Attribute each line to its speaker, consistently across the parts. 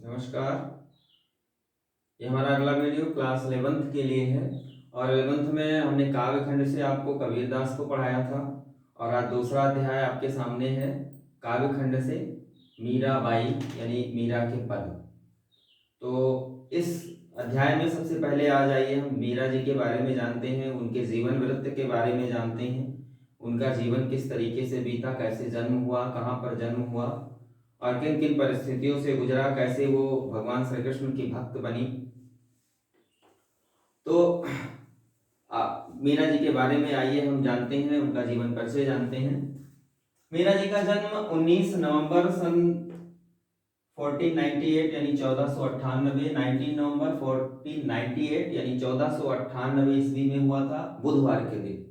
Speaker 1: नमस्कार। ये हमारा अगला वीडियो क्लास 11th के लिए है और 11th में हमने काव्य खंड से आपको कबीरदास को पढ़ाया था और आज दूसरा अध्याय आपके सामने है काव्य खंड से मीराबाई यानी मीरा के पद। तो इस अध्याय में सबसे पहले आ जाइए हम मीरा जी के बारे में जानते हैं, उनके जीवन वृत्त के बारे में जानते हैं, उनका जीवन किस तरीके से बीता, कैसे जन्म हुआ, कहाँ पर जन्म हुआ और किन किन परिस्थितियों से गुजरा, कैसे वो भगवान श्री कृष्ण की भक्त बनी। तो मीरा जी के बारे में आइए हम जानते हैं, उनका जीवन परिचय जानते हैं। मीरा जी का जन्म 19 नवंबर सन 1498 यानी 1498, 19 नवंबर 1498 यानी 1498 ईस्वी में हुआ था, बुधवार के दिन।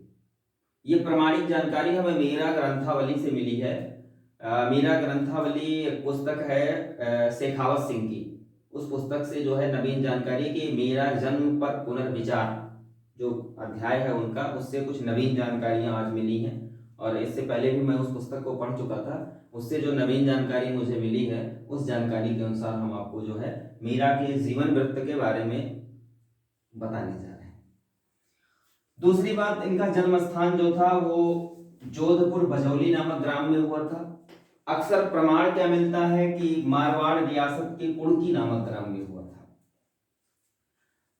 Speaker 1: ये प्रमाणिक जानकारी हमें मीरा ग्रंथावली से मिली है। मीरा ग्रंथावली एक पुस्तक है शेखावत सिंह की। उस पुस्तक से जो है नवीन जानकारी कि मीरा जन्म पर पुनर्विचार जो अध्याय है उनका, उससे कुछ नवीन जानकारियां आज मिली हैं और इससे पहले भी मैं उस पुस्तक को पढ़ चुका था। उससे जो नवीन जानकारी मुझे मिली है उस जानकारी के अनुसार हम आपको जो है मीरा के जीवन वृत्त के बारे में बताने जा रहे हैं। दूसरी बात, इनका जन्म स्थान जो था वो जोधपुर बजौली नामक ग्राम में हुआ था। अक्सर प्रमाण क्या मिलता है कि मारवाड़ रियासत के कुड़की नामक ग्राम में हुआ था।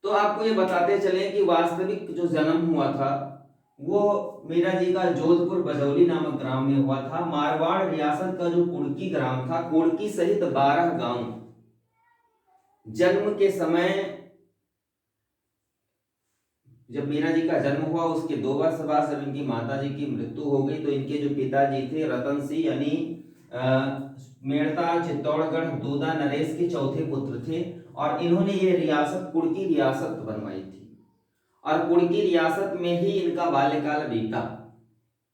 Speaker 1: तो आपको ये बताते चले कि वास्तविक जो जन्म हुआ था वो मीरा जी का जोधपुर बजौली नामक ग्राम में हुआ था। मारवाड़ रियासत का जो कुड़की ग्राम था, कुड़की सहित 12 गांव जन्म के समय, जब मीरा जी का जन्म हुआ उसके 2 वर्ष बाद जब इनकी माता जी की मृत्यु हो गई तो इनके जो पिताजी थे रतन सिंह यानी मेड़ता चित्तौड़गढ़ दूदा नरेश के चौथे पुत्र थे और इन्होंने ये रियासत कुड़की रियासत बनवाई थी और कुड़की रियासत में ही इनका बाल्यकाल बीता।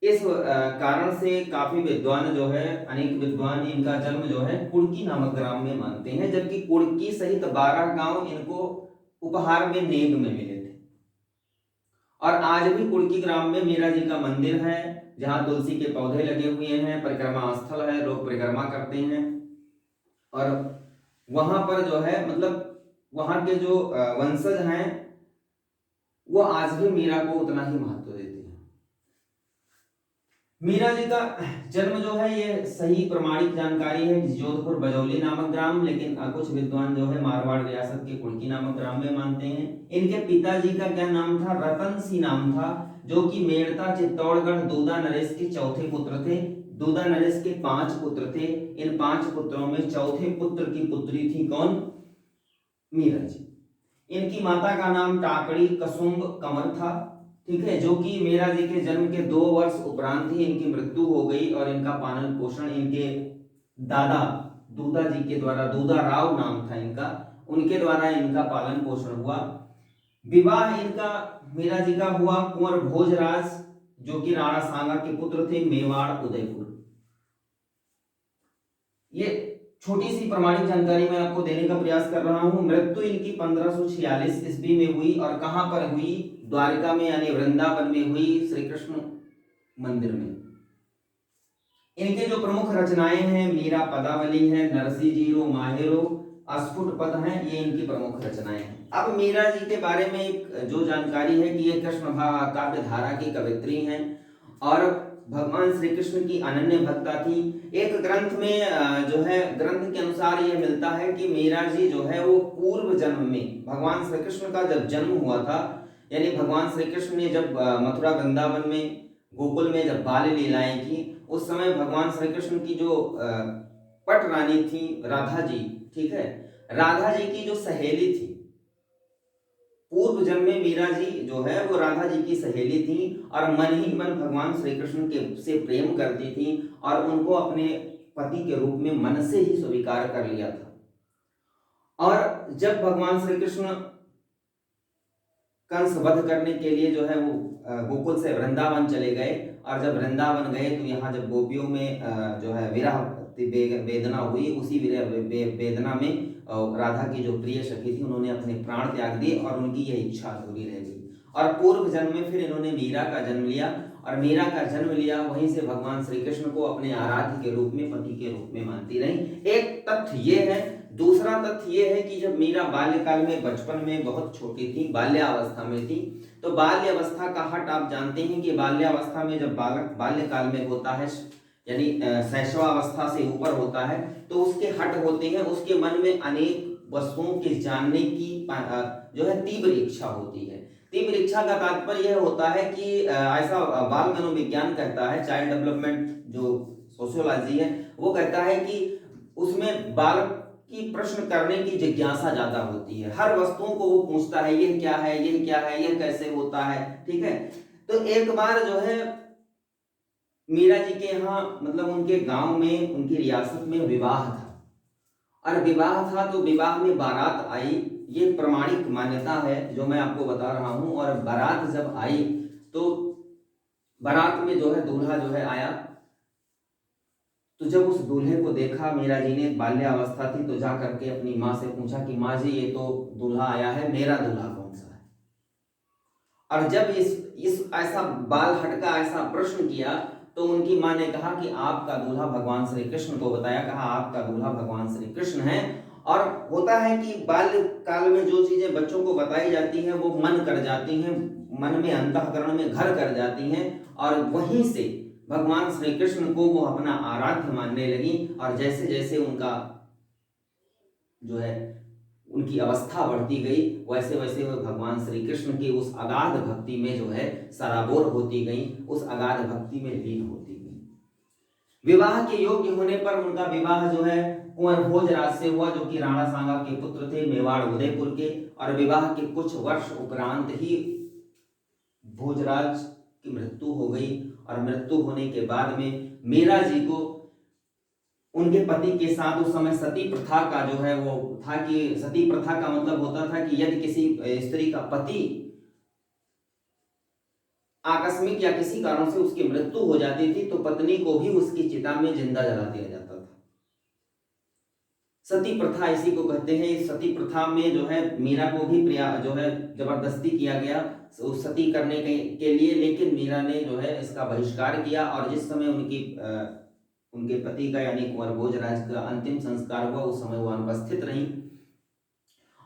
Speaker 1: इस कारण से काफी विद्वान जो है, अनेक विद्वान इनका जन्म जो है कुड़की नामक ग्राम में मानते हैं, जबकि कुड़की सहित 12 गांव इनको उपहार में नेग में मिले थे। और आज भी कुड़की ग्राम में मीरा जी का मंदिर है जहां तुलसी के पौधे लगे हुए हैं, परिक्रमा स्थल है, लोग परिक्रमा करते हैं और वहां पर जो है मतलब वहां के जो वंशज हैं वो आज भी मीरा को उतना ही महत्व देते हैं। मीरा जी का जन्म जो है ये सही प्रमाणिक जानकारी है जोधपुर बजौली नामक ग्राम, लेकिन कुछ विद्वान जो है मारवाड़ रियासत के कुड़की नामक ग्राम में मानते हैं। इनके पिताजी का क्या नाम था? रतन सिंह नाम था, जो कि मेड़ता चित्तौड़गढ़ दूदा नरेश के चौथे पुत्र थे। दूदा नरेश के 5 पुत्र थे। इन 5 पुत्रों में चौथे पुत्र की पुत्री थी कौन? मीरा जी। इनकी माता का नाम टाकड़ी कसुम्ब कंवर था, ठीक है, जो कि मीरा जी के जन्म के 2 वर्ष उपरांत ही इनकी मृत्यु हो गई और इनका पालन पोषण इनके दादा दूदा जी के द्वारा, दूदा राव नाम था इनका, उनके द्वारा इनका पालन पोषण हुआ। विवाह इनका मीरा जी का हुआ कुंवर भोजराज, जो कि राणा सांगा के पुत्र थे, मेवाड़ उदयपुर। ये छोटी सी प्रमाणिक जानकारी मैं आपको देने का प्रयास कर रहा हूं। मृत्यु इनकी 1546 ईस्वी में हुई और कहां पर हुई? द्वारिका में यानी वृंदावन में हुई, श्री कृष्ण मंदिर में। इनके जो प्रमुख रचनाएं हैं मीरा पदावली है, नरसी जीरो माहेरो, अस्फुट पद हैं, ये इनकी प्रमुख रचनाएं हैं। अब मीरा जी के बारे में एक जो जानकारी है कि ये कृष्ण काव्य धारा की कवित्री हैं और भगवान श्री कृष्ण की अनन्य भक्ता थी। एक ग्रंथ में जो है ग्रंथ के अनुसार यह मिलता है कि मीरा जी जो है वो पूर्व जन्म में भगवान श्री कृष्ण का जब जन्म हुआ था, यानी भगवान श्री कृष्ण ने जब मथुरा वृंदावन में गोकुल में जब बाल लीलाएं की, उस समय भगवान श्री कृष्ण की जो पट रानी थी राधा जी, ठीक है, राधा जी की जो सहेली थी, पूर्व जन्म में मीरा जी जो है वो राधा जी की सहेली थी और मन ही मन भगवान श्री कृष्ण के से प्रेम करती थी और उनको अपने पति के रूप में मन से ही स्वीकार कर लिया था। और जब भगवान श्री कृष्ण कंस वध करने के लिए जो है वो गोकुल से वृंदावन चले गए और जब वृंदावन गए तो यहाँ जब गोपियों में जो है विरह वेदना हुई, उसी वेदना में राधा की जो प्रिय सखी थी उन्होंने अपने प्राण त्याग दिए और उनकी यह इच्छा अधूरी रह गई और पूर्व जन्म में फिर इन्होंने मीरा का जन्म लिया और मीरा का जन्म लिया, वहीं से भगवान श्री कृष्ण को अपने आराध्य के रूप में, पति के रूप में मानती रही। एक तथ्य ये है। दूसरा तथ्य ये है कि जब मीरा बाल्यकाल में, बचपन में बहुत छोटी थी, बाल्यावस्था में थी, तो बाल्यावस्था का हट आप जानते हैं कि बाल्यावस्था में जब बालक बाल्यकाल में होता है, यानी शैशवावस्था से ऊपर होता है, तो उसके हट होते हैं, उसके मन में अनेक वस्तुओं के जानने की जो है तीव्र इच्छा होती है। तीव्र इच्छा का तात्पर्य यह होता है कि ऐसा बाल मनोविज्ञान कहता है, चाइल्ड डेवलपमेंट जो सोशियोलॉजी है वो कहता है कि उसमें बालक की प्रश्न करने की जिज्ञासा ज्यादा होती है। हर वस्तुओं को वो पूछता है, ये क्या है, ये क्या है, ये कैसे होता है, ठीक है। तो एक बार जो है मीरा जी के यहाँ, मतलब उनके गांव में, उनकी रियासत में विवाह था, और विवाह था तो विवाह में बारात आई। ये प्रमाणिक मान्यता है जो मैं आपको बता रहा हूं। और बारात जब आई तो बारात में जो है दूल्हा जो है आया, तो जब उस दूल्हे को देखा मीरा जी ने, बाल्यावस्था थी, तो जा करके अपनी माँ से पूछा कि माँ जी ये तो दूल्हा आया है, मेरा दूल्हा कौन सा है। और जब इस ऐसा बाल हटका ऐसा प्रश्न किया तो उनकी माँ ने कहा कि आपका दूल्हा भगवान श्री कृष्ण को बताया, कहा आपका दूल्हा भगवान श्री कृष्ण है। और होता है कि बाल्य काल में जो चीजें बच्चों को बताई जाती हैं वो मन कर जाती हैं, मन में, अंतःकरण में घर कर जाती हैं, और वहीं से भगवान श्री कृष्ण को वो अपना आराध्य मानने लगी। और जैसे जैसे उनका जो है उनकी अवस्था बढ़ती गई, वैसे वैसे वो भगवान श्री कृष्ण की उस अगाध भक्ति में जो है सराबोर होती गई, उस अगाध भक्ति में लीन होती गई। विवाह के योग्य होने पर उनका विवाह जो है कुंवर भोजराज से हुआ, जो कि राणा सांगा के पुत्र थे, मेवाड़ उदयपुर के। और विवाह के कुछ वर्ष उपरांत ही भोजराज की मृत्यु हो गई। और मृत्यु होने के बाद में मीरा जी को उनके पति के साथ, उस समय सती प्रथा का जो है वो था, कि सती प्रथा का मतलब होता था कि यदि किसी स्त्री का पति आकस्मिक या किसी कारण से उसकी मृत्यु हो जाती थी तो पत्नी को भी उसकी चिता में जिंदा जला दिया जाता था। सती प्रथा इसी को कहते हैं। इस सती प्रथा में जो है मीरा को भी जो है जबरदस्ती किया गया सती करने के लिए, लेकिन मीरा ने जो है इसका बहिष्कार किया। और जिस समय उनके पति का यानी कुंवर भोजराज का अंतिम संस्कार हुआ, उस समय वो अनुपस्थित रही।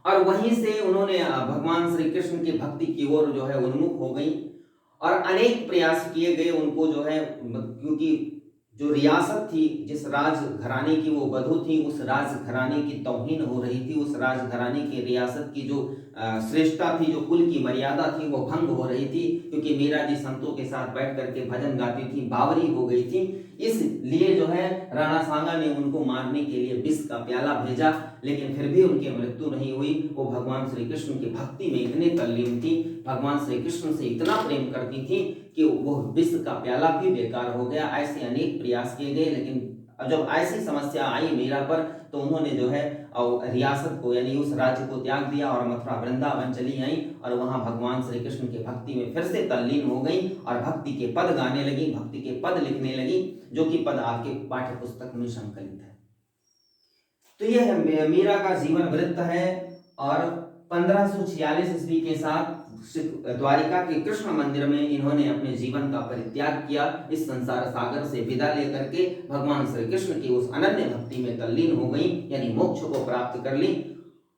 Speaker 1: और वहीं से उन्होंने भगवान श्री कृष्ण की भक्ति की ओर जो है उन्मुख हो गई। और अनेक प्रयास किए गए उनको जो है, क्योंकि जो रियासत थी, जिस राज घराने की वो वधू थी, उस राज घराने की तौहीन हो रही थी, उस राज घराने की रियासत की जो श्रेष्ठता थी, जो कुल की मर्यादा थी, वो भंग हो रही थी। क्योंकि मीरा जी संतों के साथ बैठ करके भजन गाती थी, बावरी हो गई थी। इसलिए जो है राणा सांगा ने उनको मारने के लिए विष का प्याला भेजा, लेकिन फिर भी उनकी मृत्यु नहीं हुई। वो भगवान श्री कृष्ण की भक्ति में इतने तल्लीन थी, भगवान श्री कृष्ण से इतना प्रेम करती थी कि वो विष का प्याला भी बेकार हो गया। ऐसे अनेक प्रयास किए गए, लेकिन जब ऐसी समस्या आई मीरा पर, तो उन्होंने जो है रियासत को यानी उस राज्य को त्याग दिया और मथुरा वृंदावन चली आई। और वहां भगवान श्री कृष्ण की भक्ति में फिर से तल्लीन हो गई और भक्ति के पद गाने लगी, भक्ति के पद लिखने लगी, जो कि पद आपके पाठ्य पुस्तक में संकलित है। तो यह मीरा का जीवन वृत्त है। और 1546 ईस्वी के साथ द्वारिका के कृष्ण मंदिर में इन्होंने अपने जीवन का परित्याग किया। इस संसार सागर से विदा लेकर के भगवान श्री कृष्ण की उस अनन्य भक्ति में तल्लीन हो गई, यानी मोक्ष को प्राप्त कर ली।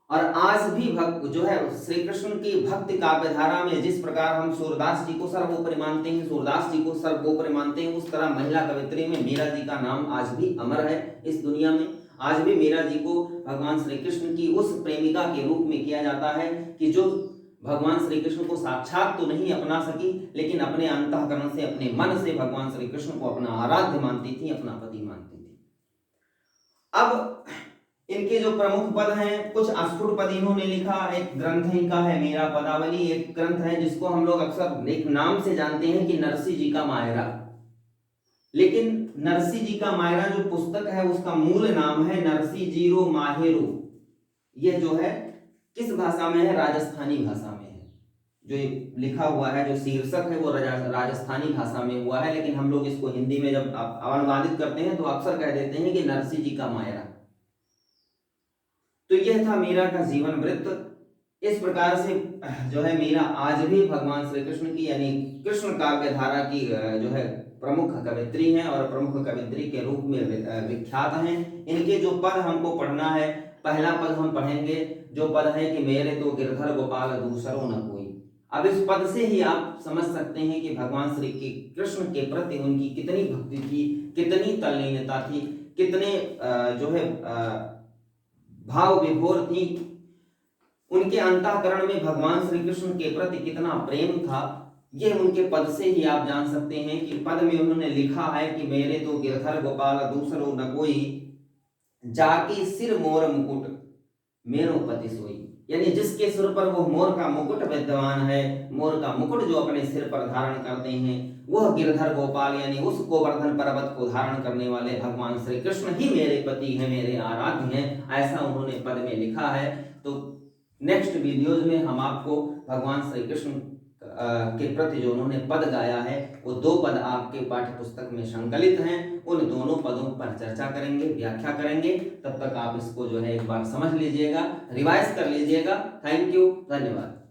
Speaker 1: और आज भी भक्त जो है श्री कृष्ण की भक्ति काव्य धारा में, जिस प्रकार हम सूरदास जी को सर्वोपरि मानते हैं, सूरदास जी को सर्वोपरि मानते हैं, उस तरह महिला कवित्री में मीरा जी का नाम आज भी अमर है इस दुनिया में। आज भी मीरा जी को भगवान श्री कृष्ण की उस प्रेमिका के रूप में किया जाता है कि जो भगवान श्री कृष्ण को साक्षात तो नहीं अपना सकी, लेकिन अपने अंतःकरण से, अपने मन से भगवान श्री कृष्ण को अपना आराध्य मानती थी, अपना पति मानती थी। अब इनके जो प्रमुख पद हैं, कुछ अस्फुट पद इन्होंने लिखा। एक ग्रंथ इनका है मीरा पदावली, एक ग्रंथ है जिसको हम लोग अक्सर एक नाम से जानते हैं कि नरसी जी का मायरा। लेकिन नरसी जी का मायरा जो पुस्तक है उसका मूल नाम है नरसी जीरो माहेरो। यह जो है किस भाषा में है? राजस्थानी भाषा में है। जो लिखा हुआ है, जो शीर्षक है वो राजस्थानी भाषा में हुआ है, लेकिन हम लोग इसको हिंदी में जब अनुवादित करते हैं तो अक्सर कह देते हैं कि नरसी जी का मायरा। तो यह था मीरा का जीवन वृत्त। इस प्रकार से जो है मीरा आज भी भगवान श्री कृष्ण की यानी कृष्ण काव्य धारा की जो है प्रमुख कवयित्री हैं और प्रमुख कवयित्री के रूप में विख्यात हैं। इनके जो पद हमको पढ़ना है, पहला पद हम पढ़ेंगे जो पद है कि मेरे तो गिरधर गोपाल दूसरो न कोई। अब इस पद से ही आप समझ सकते हैं कि भगवान श्री कृष्ण के प्रति उनकी कितनी भक्ति थी, कितनी तल्लीनता थी, कितने जो है भाव विभोर थी, उनके अंतःकरण में भगवान श्री कृष्ण के प्रति कितना प्रेम था। यह उनके पद से ही आप जान सकते हैं कि पद में उन्होंने लिखा है कि मेरे तो गिरधर गोपाल दूसरो न कोई, जाके सिर मोर मुकुट मेरो पति सोई। यानी जिसके सिर पर वो मोर का मुकुट विद्यमान है, मोर का मुकुट जो अपने सिर पर धारण करते हैं, वह गिरधर गोपाल यानी उस गोवर्धन पर्वत को धारण करने वाले भगवान श्री कृष्ण ही मेरे पति हैं, मेरे आराध्य हैं, ऐसा उन्होंने पद में लिखा है। तो नेक्स्ट वीडियोज में हम आपको भगवान श्री कृष्ण के प्रति जो उन्होंने पद गाया है वो 2 पद आपके पाठ्य पुस्तक में संकलित हैं, उन दोनों पदों पर चर्चा करेंगे, व्याख्या करेंगे। तब तक आप इसको जो है एक बार समझ लीजिएगा, रिवाइज कर लीजिएगा। थैंक यू, धन्यवाद।